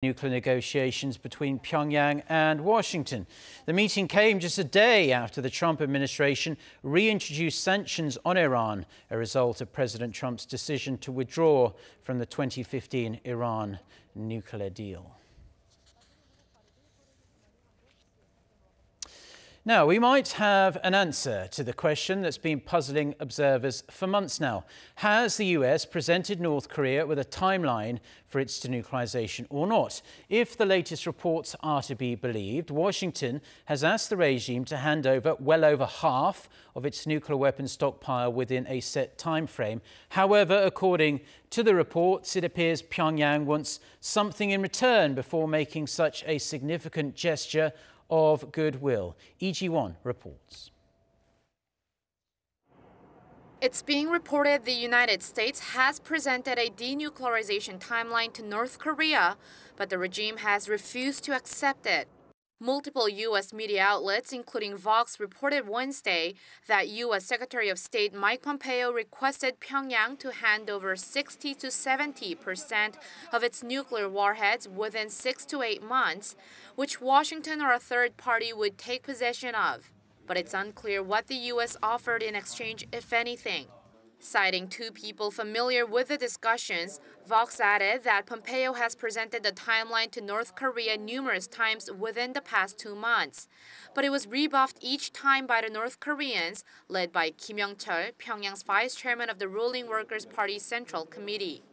Nuclear negotiations between Pyongyang and Washington. The meeting came just a day after the Trump administration reintroduced sanctions on Iran, a result of President Trump's decision to withdraw from the 2015 Iran nuclear deal. Now, we might have an answer to the question that's been puzzling observers for months now. Has the US presented North Korea with a timeline for its denuclearization or not? If the latest reports are to be believed, Washington has asked the regime to hand over well over half of its nuclear weapons stockpile within a set time frame. However, according to the reports, it appears Pyongyang wants something in return before making such a significant gesture of goodwill. EG1 reports. It's being reported the United States has presented a denuclearization timeline to North Korea, but the regime has refused to accept it. Multiple U.S. media outlets, including Vox, reported Wednesday that U.S. Secretary of State Mike Pompeo requested Pyongyang to hand over 60 to 70% of its nuclear warheads within 6 to 8 months, which Washington or a third party would take possession of. But it's unclear what the U.S. offered in exchange, if anything. Citing two people familiar with the discussions, Vox added that Pompeo has presented the timeline to North Korea numerous times within the past 2 months. But it was rebuffed each time by the North Koreans, led by Kim Yong-chol, Pyongyang's vice chairman of the ruling Workers' Party Central Committee.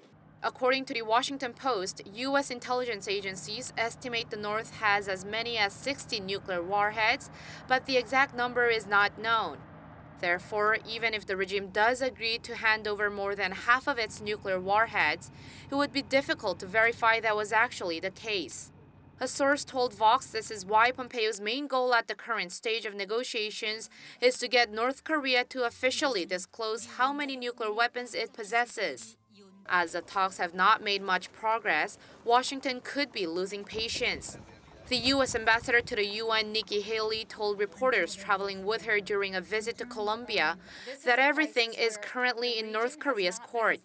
According to the Washington Post, U.S. intelligence agencies estimate the North has as many as 60 nuclear warheads, but the exact number is not known. Therefore, even if the regime does agree to hand over more than half of its nuclear warheads, it would be difficult to verify that was actually the case. A source told Vox this is why Pompeo's main goal at the current stage of negotiations is to get North Korea to officially disclose how many nuclear weapons it possesses. As the talks have not made much progress, Washington could be losing patience. The U.S. ambassador to the UN, Nikki Haley, told reporters traveling with her during a visit to Colombia that everything is currently in North Korea's court.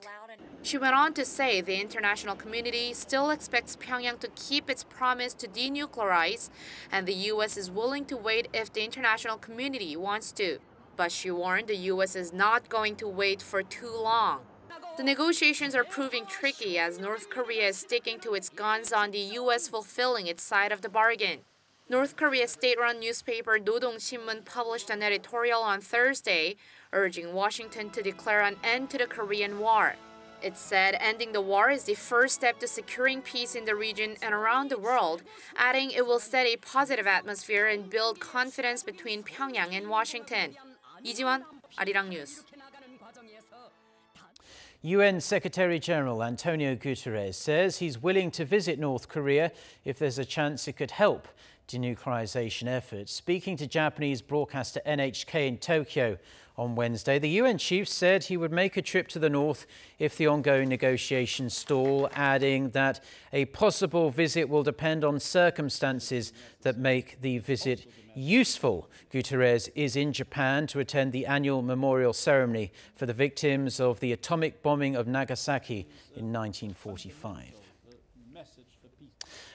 She went on to say the international community still expects Pyongyang to keep its promise to denuclearize, and the U.S. is willing to wait if the international community wants to. But she warned the U.S. is not going to wait for too long. The negotiations are proving tricky as North Korea is sticking to its guns on the U.S. fulfilling its side of the bargain. North Korea's state-run newspaper Dodong Sinmun published an editorial on Thursday urging Washington to declare an end to the Korean War. It said ending the war is the first step to securing peace in the region and around the world, adding it will set a positive atmosphere and build confidence between Pyongyang and Washington. 이지원, Arirang News. UN Secretary-General Antonio Guterres says he's willing to visit North Korea if there's a chance it could help denuclearization efforts. Speaking to Japanese broadcaster NHK in Tokyo on Wednesday, the UN chief said he would make a trip to the north if the ongoing negotiations stall, adding that a possible visit will depend on circumstances that make the visit useful. Guterres is in Japan to attend the annual memorial ceremony for the victims of the atomic bombing of Nagasaki in 1945.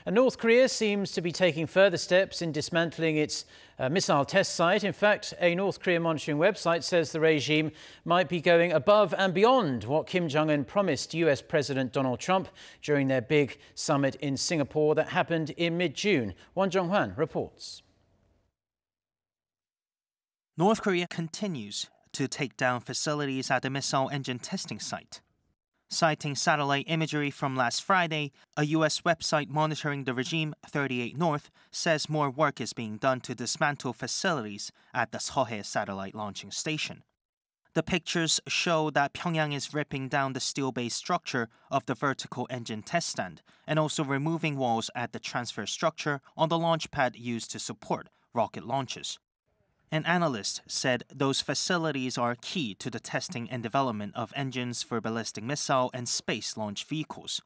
And North Korea seems to be taking further steps in dismantling its missile test site. In fact, a North Korean monitoring website says the regime might be going above and beyond what Kim Jong-un promised US President Donald Trump during their big summit in Singapore that happened in mid-June. Won Jong-hwan reports. North Korea continues to take down facilities at the missile engine testing site. Citing satellite imagery from last Friday, a U.S. website monitoring the regime, 38 North, says more work is being done to dismantle facilities at the Seohae satellite launching station. The pictures show that Pyongyang is ripping down the steel-based structure of the vertical engine test stand and also removing walls at the transfer structure on the launch pad used to support rocket launches. An analyst said those facilities are key to the testing and development of engines for ballistic missile and space launch vehicles.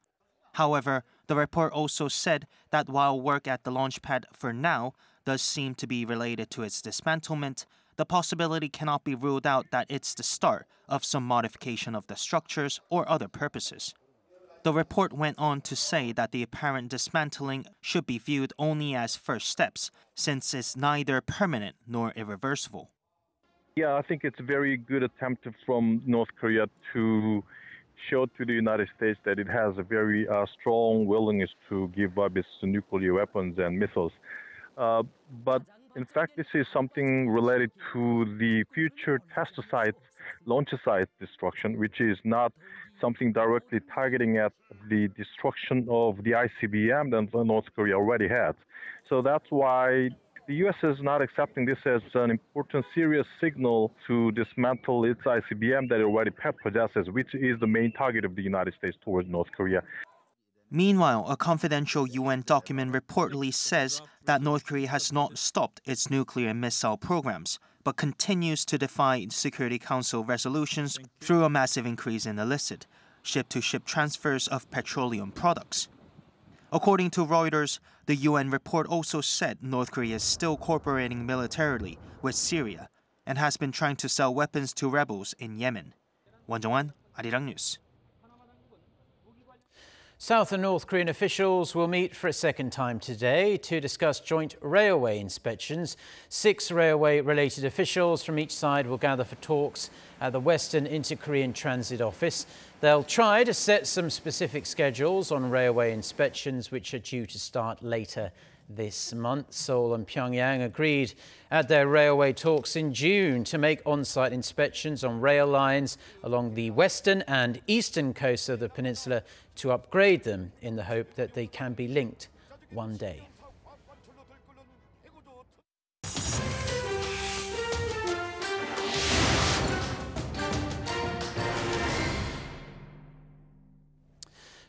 However, the report also said that while work at the launch pad for now does seem to be related to its dismantlement, the possibility cannot be ruled out that it's the start of some modification of the structures or other purposes. The report went on to say that the apparent dismantling should be viewed only as first steps, since it's neither permanent nor irreversible. Yeah, I think it's a very good attempt from North Korea to show to the United States that it has a very strong willingness to give up its nuclear weapons and missiles. But in fact, this is something related to the future test site, launch site destruction, which is not something directly targeting at the destruction of the ICBM that North Korea already had. So that's why the U.S. is not accepting this as an important, serious signal to dismantle its ICBM that it already possesses, which is the main target of the United States towards North Korea. Meanwhile, a confidential UN document reportedly says that North Korea has not stopped its nuclear and missile programs, but continues to defy Security Council resolutions through a massive increase in illicit ship-to-ship transfers of petroleum products. According to Reuters, the UN report also said North Korea is still cooperating militarily with Syria and has been trying to sell weapons to rebels in Yemen. 원정환, Arirang News. South and North Korean officials will meet for a second time today to discuss joint railway inspections. 6 railway-related officials from each side will gather for talks at the Western Inter-Korean Transit Office. They'll try to set some specific schedules on railway inspections, which are due to start later this month. Seoul and Pyongyang agreed at their railway talks in June to make on-site inspections on rail lines along the western and eastern coasts of the peninsula to upgrade them in the hope that they can be linked one day.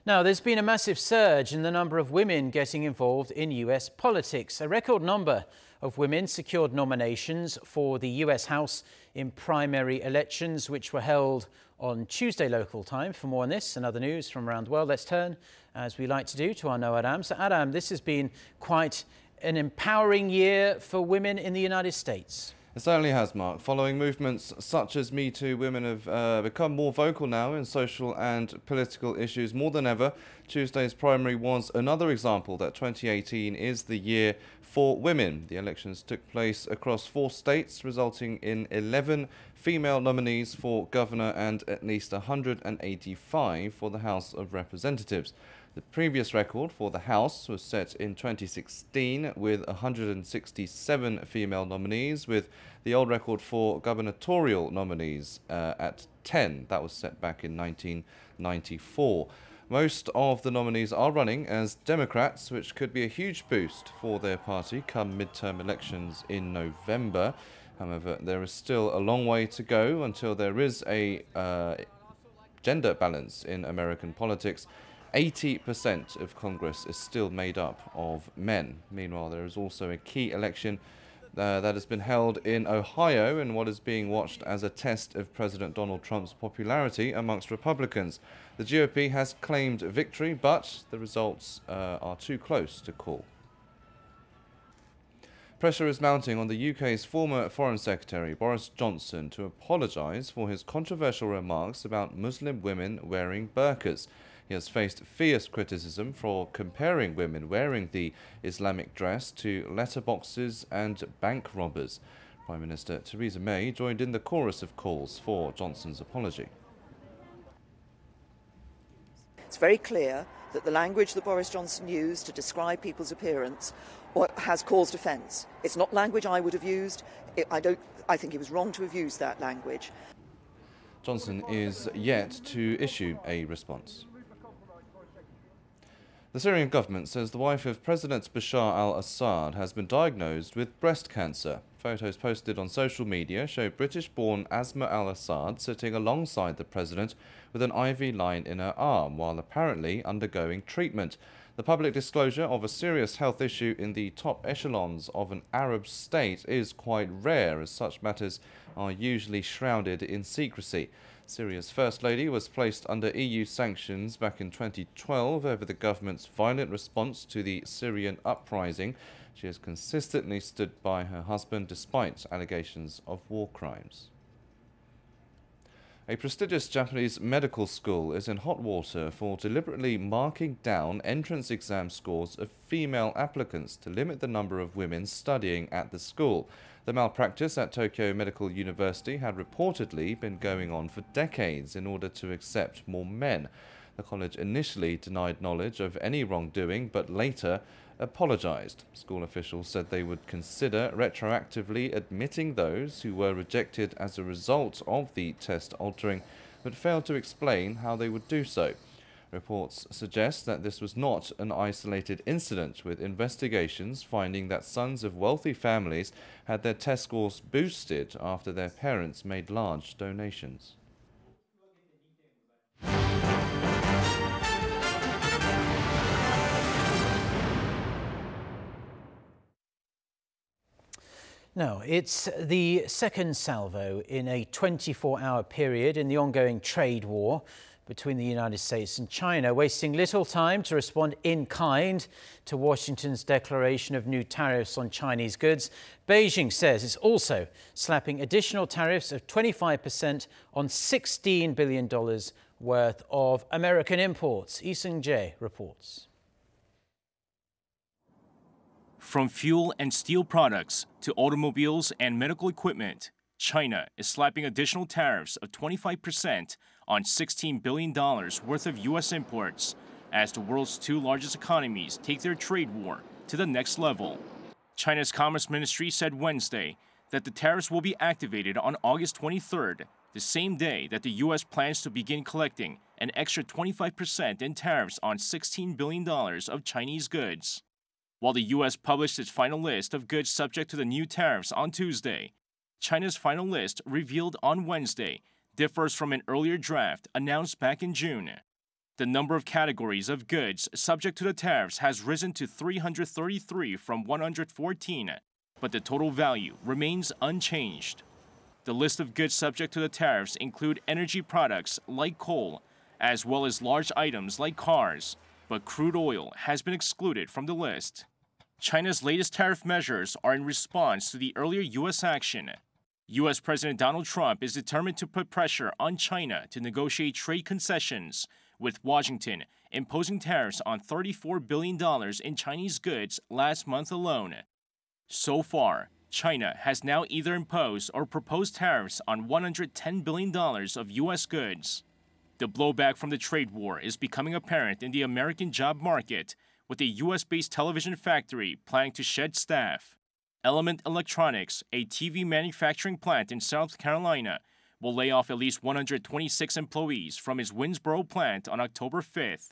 Now, there's been a massive surge in the number of women getting involved in US politics. A record number of women secured nominations for the US House in primary elections, which were held on Tuesday local time. For more on this and other news from around the world, let's turn, as we like to do, to our Noah Adam. So, Adam, this has been quite an empowering year for women in the United States. It certainly has, Mark. Following movements such as Me Too, women have become more vocal now in social and political issues more than ever. Tuesday's primary was another example that 2018 is the year for women. The elections took place across 4 states, resulting in 11 female nominees for governor and at least 185 for the House of Representatives. The previous record for the House was set in 2016 with 167 female nominees, with the old record for gubernatorial nominees at 10. That was set back in 1994. Most of the nominees are running as Democrats, which could be a huge boost for their party come midterm elections in November. However, there is still a long way to go until there is a gender balance in American politics. 80% of Congress is still made up of men. Meanwhile, there is also a key election that has been held in Ohio in what is being watched as a test of President Donald Trump's popularity amongst Republicans. The GOP has claimed victory, but the results are too close to call. Pressure is mounting on the UK's former Foreign Secretary, Boris Johnson, to apologise for his controversial remarks about Muslim women wearing burqas. He has faced fierce criticism for comparing women wearing the Islamic dress to letterboxes and bank robbers. Prime Minister Theresa May joined in the chorus of calls for Johnson's apology. It's very clear that the language that Boris Johnson used to describe people's appearance has caused offence. It's not language I would have used. I think it was wrong to have used that language. Johnson is yet to issue a response. The Syrian government says the wife of President Bashar al-Assad has been diagnosed with breast cancer. Photos posted on social media show British-born Asma al-Assad sitting alongside the president with an IV line in her arm while apparently undergoing treatment. The public disclosure of a serious health issue in the top echelons of an Arab state is quite rare, as such matters are usually shrouded in secrecy. Syria's First Lady was placed under EU sanctions back in 2012 over the government's violent response to the Syrian uprising. She has consistently stood by her husband despite allegations of war crimes. A prestigious Japanese medical school is in hot water for deliberately marking down entrance exam scores of female applicants to limit the number of women studying at the school. The malpractice at Tokyo Medical University had reportedly been going on for decades in order to accept more men. The college initially denied knowledge of any wrongdoing, but later apologized. School officials said they would consider retroactively admitting those who were rejected as a result of the test altering, but failed to explain how they would do so. Reports suggest that this was not an isolated incident, with investigations finding that sons of wealthy families had their test scores boosted after their parents made large donations. No, it's the second salvo in a 24-hour period in the ongoing trade war between the United States and China, wasting little time to respond in kind to Washington's declaration of new tariffs on Chinese goods. Beijing says it's also slapping additional tariffs of 25% on $16 billion worth of American imports. Lee Seung-jae reports. From fuel and steel products to automobiles and medical equipment, China is slapping additional tariffs of 25% on $16 billion worth of U.S. imports as the world's two largest economies take their trade war to the next level. China's Commerce Ministry said Wednesday that the tariffs will be activated on August 23rd, the same day that the U.S. plans to begin collecting an extra 25% in tariffs on $16 billion of Chinese goods. While the U.S. published its final list of goods subject to the new tariffs on Tuesday, China's final list, revealed on Wednesday, differs from an earlier draft announced back in June. The number of categories of goods subject to the tariffs has risen to 333 from 114, but the total value remains unchanged. The list of goods subject to the tariffs include energy products like coal, as well as large items like cars, but crude oil has been excluded from the list. China's latest tariff measures are in response to the earlier U.S. action. U.S. President Donald Trump is determined to put pressure on China to negotiate trade concessions, with Washington imposing tariffs on $34 billion in Chinese goods last month alone. So far, China has now either imposed or proposed tariffs on $110 billion of U.S. goods. The blowback from the trade war is becoming apparent in the American job market, with a U.S.-based television factory planning to shed staff. Element Electronics, a TV manufacturing plant in South Carolina, will lay off at least 126 employees from its Winsboro plant on October 5th.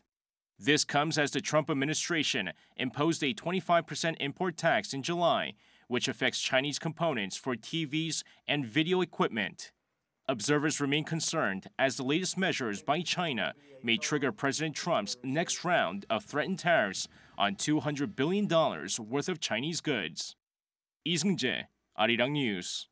This comes as the Trump administration imposed a 25% import tax in July, which affects Chinese components for TVs and video equipment. Observers remain concerned as the latest measures by China may trigger President Trump's next round of threatened tariffs on $200 billion worth of Chinese goods. Lee Seung-jae, Arirang News.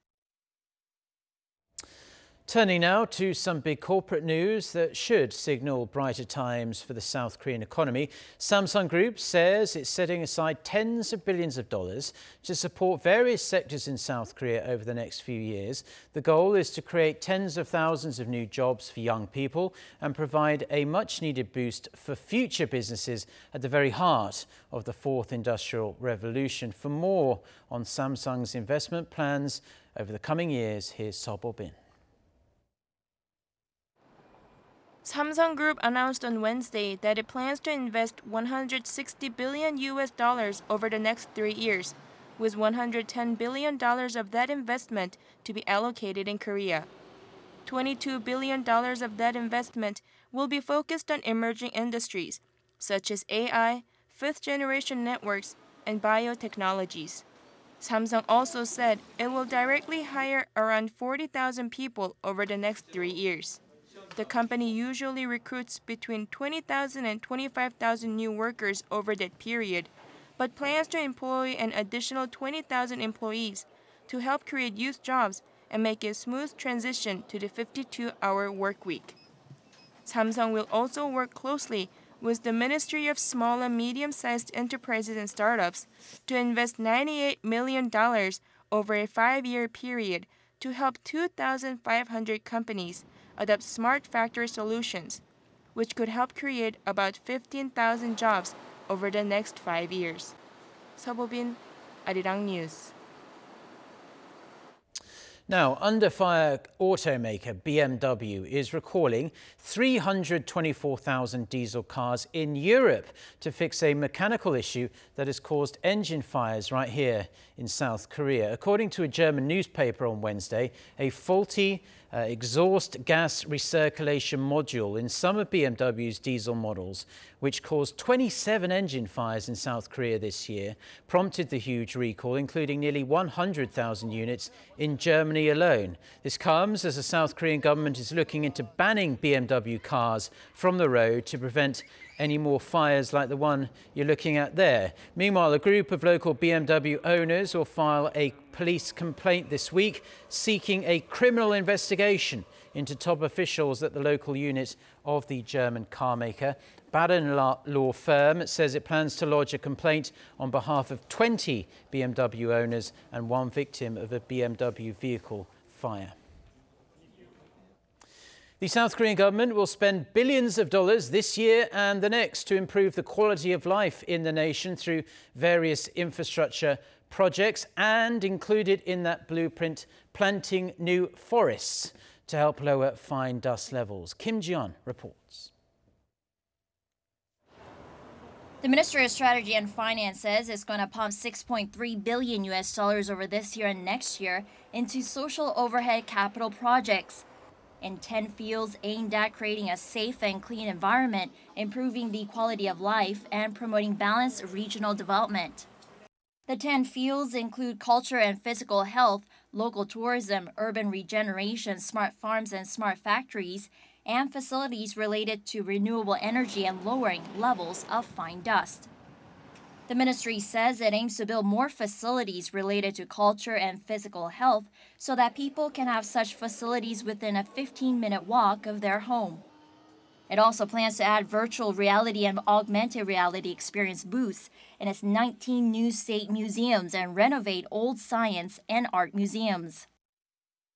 Turning now to some big corporate news that should signal brighter times for the South Korean economy. Samsung Group says it's setting aside tens of billions of dollars to support various sectors in South Korea over the next few years. The goal is to create tens of thousands of new jobs for young people and provide a much-needed boost for future businesses at the very heart of the fourth industrial revolution. For more on Samsung's investment plans over the coming years, here's Sobo Bin. Samsung Group announced on Wednesday that it plans to invest $160 billion over the next 3 years, with $110 billion of that investment to be allocated in Korea. $22 billion of that investment will be focused on emerging industries, such as AI, fifth-generation networks, and biotechnologies. Samsung also said it will directly hire around 40,000 people over the next 3 years. The company usually recruits between 20,000 and 25,000 new workers over that period, but plans to employ an additional 20,000 employees to help create youth jobs and make a smooth transition to the 52-hour work week. Samsung will also work closely with the Ministry of Small and Medium-Sized Enterprises and Startups to invest $98 million over a 5-year period to help 2,500 companies adopt smart factory solutions, which could help create about 15,000 jobs over the next 5 years. Sabobin, Arirang News. Now, under fire automaker BMW is recalling 324,000 diesel cars in Europe to fix a mechanical issue that has caused engine fires right here in South Korea. According to a German newspaper on Wednesday, a faulty exhaust gas recirculation module in some of BMW's diesel models, which caused 27 engine fires in South Korea this year, prompted the huge recall, including nearly 100,000 units in Germany alone. This comes as the South Korean government is looking into banning BMW cars from the road to prevent any more fires like the one you're looking at there. Meanwhile, a group of local BMW owners will file a police complaint this week seeking a criminal investigation into top officials at the local unit of the German carmaker. Baden law firm says it plans to lodge a complaint on behalf of 20 BMW owners and one victim of a BMW vehicle fire. The South Korean government will spend billions of dollars this year and the next to improve the quality of life in the nation through various infrastructure projects, and included in that blueprint, planting new forests to help lower fine dust levels. Kim Ji-yeon reports. The Ministry of Strategy and Finance says it's going to pump $6.3 billion over this year and next year into social overhead capital projects in 10 fields aimed at creating a safe and clean environment, improving the quality of life, and promoting balanced regional development. The 10 fields include culture and physical health, local tourism, urban regeneration, smart farms and smart factories, and facilities related to renewable energy and lowering levels of fine dust. The ministry says it aims to build more facilities related to culture and physical health so that people can have such facilities within a 15-minute walk of their home. It also plans to add virtual reality and augmented reality experience booths in its 19 new state museums and renovate old science and art museums.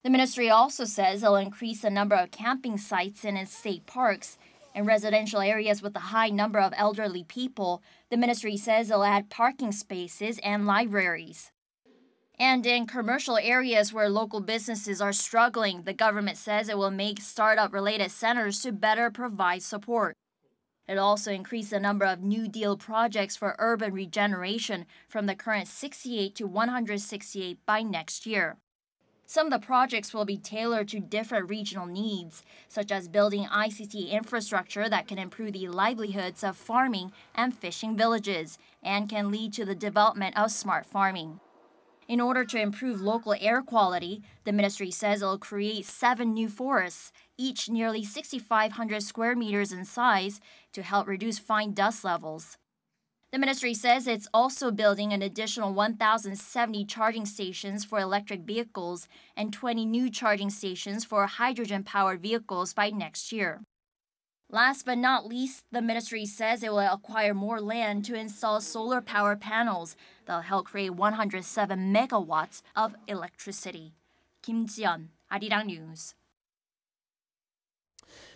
The ministry also says it'll increase the number of camping sites in its state parks. In residential areas with a high number of elderly people, the ministry says it'll add parking spaces and libraries. And in commercial areas where local businesses are struggling, the government says it will make startup-related centers to better provide support. It'll also increase the number of New Deal projects for urban regeneration from the current 68 to 168 by next year. Some of the projects will be tailored to different regional needs, such as building ICT infrastructure that can improve the livelihoods of farming and fishing villages, and can lead to the development of smart farming. In order to improve local air quality, the ministry says it will create 7 new forests, each nearly 6,500 square meters in size, to help reduce fine dust levels. The ministry says it's also building an additional 1,070 charging stations for electric vehicles and 20 new charging stations for hydrogen-powered vehicles by next year. Last but not least, the ministry says it will acquire more land to install solar power panels that will help create 107 megawatts of electricity. Kim Ji-yeon, Arirang News.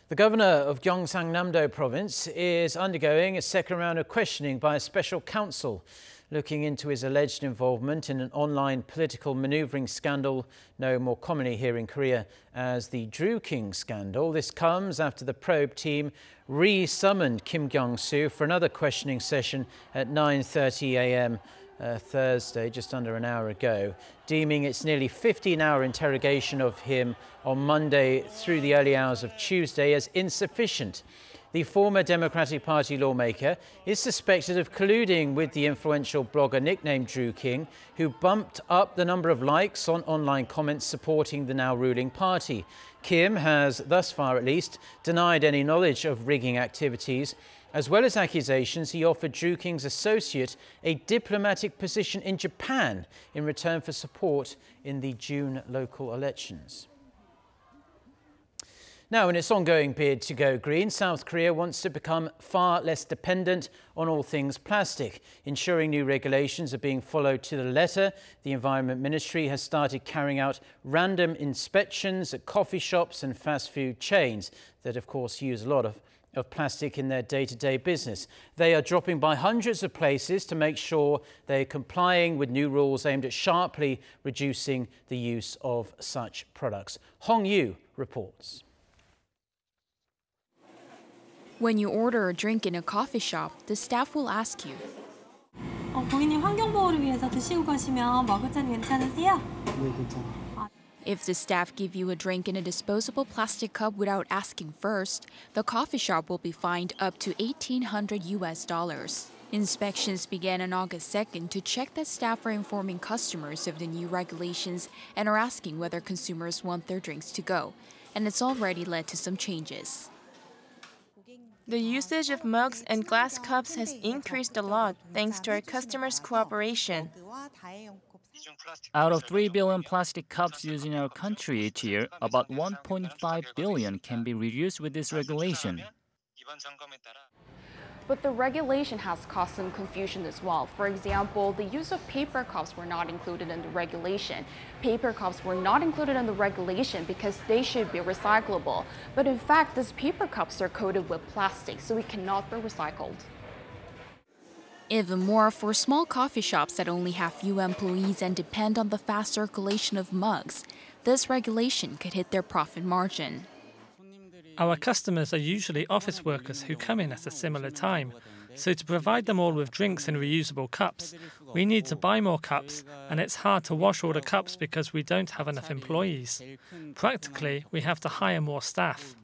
The governor of Gyeongsang-Namdo province is undergoing a second round of questioning by a special counsel looking into his alleged involvement in an online political manoeuvring scandal known more commonly here in Korea as the Drew King scandal. This comes after the probe team re-summoned Kim Kyung-soo for another questioning session at 9:30 a.m. Thursday, just under an hour ago, deeming its nearly 15-hour interrogation of him on Monday through the early hours of Tuesday as insufficient. The former Democratic Party lawmaker is suspected of colluding with the influential blogger nicknamed Drew King, who bumped up the number of likes on online comments supporting the now ruling party. Kim has, thus far at least, denied any knowledge of rigging activities. As well as accusations, he offered Drew King's associate a diplomatic position in Japan in return for support in the June local elections. Now, in its ongoing bid to go green, South Korea wants to become far less dependent on all things plastic. Ensuring new regulations are being followed to the letter, the Environment Ministry has started carrying out random inspections at coffee shops and fast food chains that, of course, use a lot of plastic in their day-to-day business. They are dropping by hundreds of places to make sure they're complying with new rules aimed at sharply reducing the use of such products. Hong Yu reports. When you order a drink in a coffee shop, the staff will ask you, 고객님 환경 보호를 위해서 드시고 가시면 머그잔 괜찮으세요? 네, 괜찮아요. If the staff give you a drink in a disposable plastic cup without asking first, the coffee shop will be fined up to $1,800. Inspections began on August 2nd to check that staff are informing customers of the new regulations and are asking whether consumers want their drinks to go. And it's already led to some changes. The usage of mugs and glass cups has increased a lot thanks to our customers' cooperation. Out of 3 billion plastic cups used in our country each year, about 1.5 billion can be reduced with this regulation. But the regulation has caused some confusion as well. For example, the use of paper cups were not included in the regulation. Paper cups were not included in the regulation because they should be recyclable. But in fact, these paper cups are coated with plastic, so it cannot be recycled. Even more, for small coffee shops that only have few employees and depend on the fast circulation of mugs, this regulation could hit their profit margin. Our customers are usually office workers who come in at a similar time, so to provide them all with drinks in reusable cups, we need to buy more cups, and it's hard to wash all the cups because we don't have enough employees. Practically, we have to hire more staff.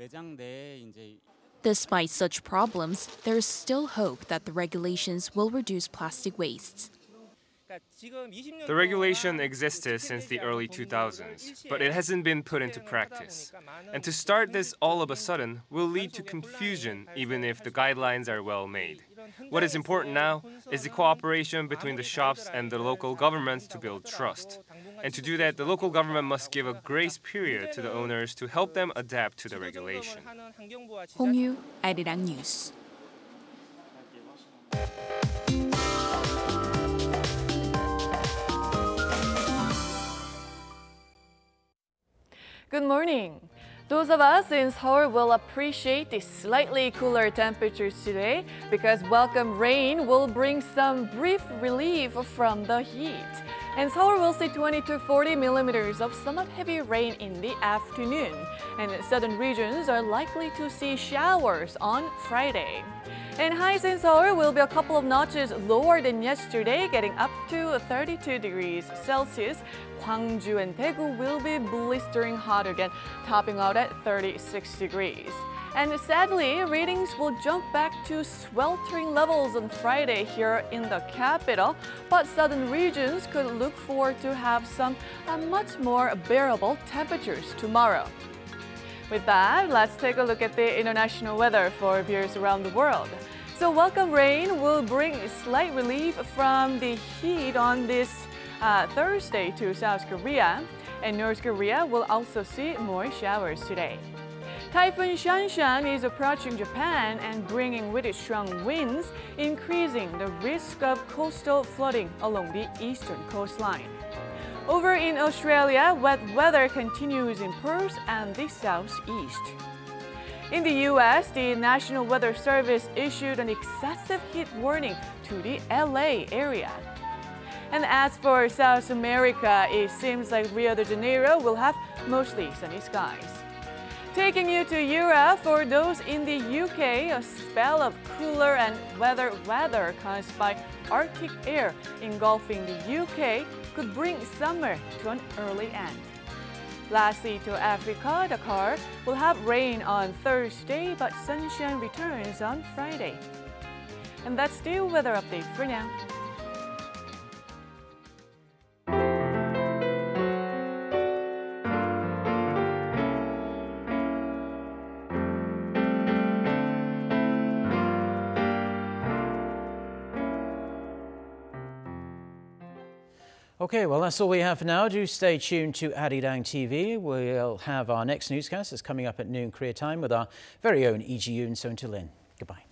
Despite such problems, there is still hope that the regulations will reduce plastic waste. The regulation existed since the early 2000s, but it hasn't been put into practice. And to start this all of a sudden will lead to confusion even if the guidelines are well made. What is important now is the cooperation between the shops and the local governments to build trust. And to do that, the local government must give a grace period to the owners to help them adapt to the regulation. Hong Yu, Arirang News. Good morning. Those of us in Seoul will appreciate the slightly cooler temperatures today because welcome rain will bring some brief relief from the heat. And Seoul will see 20 to 40 millimeters of somewhat heavy rain in the afternoon. And southern regions are likely to see showers on Friday. And highs in Seoul will be a couple of notches lower than yesterday, getting up to 32 degrees Celsius. Gwangju and Daegu will be blistering hot again, topping out at 36 degrees. And sadly, readings will jump back to sweltering levels on Friday here in the capital, but southern regions could look forward to have some much more bearable temperatures tomorrow. With that, let's take a look at the international weather for viewers around the world. So welcome rain will bring slight relief from the heat on this Thursday to South Korea, and North Korea will also see more showers today. Typhoon Shanshan is approaching Japan and bringing with it strong winds, increasing the risk of coastal flooding along the eastern coastline. Over in Australia, wet weather continues in Perth and the southeast. In the U.S., the National Weather Service issued an excessive heat warning to the LA area. And as for South America, it seems like Rio de Janeiro will have mostly sunny skies. Taking you to Europe, for those in the UK, a spell of cooler and weather caused by Arctic air engulfing the UK could bring summer to an early end. Lastly, to Africa, Dakar will have rain on Thursday, but sunshine returns on Friday. And that's the weather update for now. OK, well, that's all we have for now. Do stay tuned to Arirang TV. We'll have our next newscast. It's coming up at noon Korea time with our very own Lee Ji-yoon. So until then, goodbye.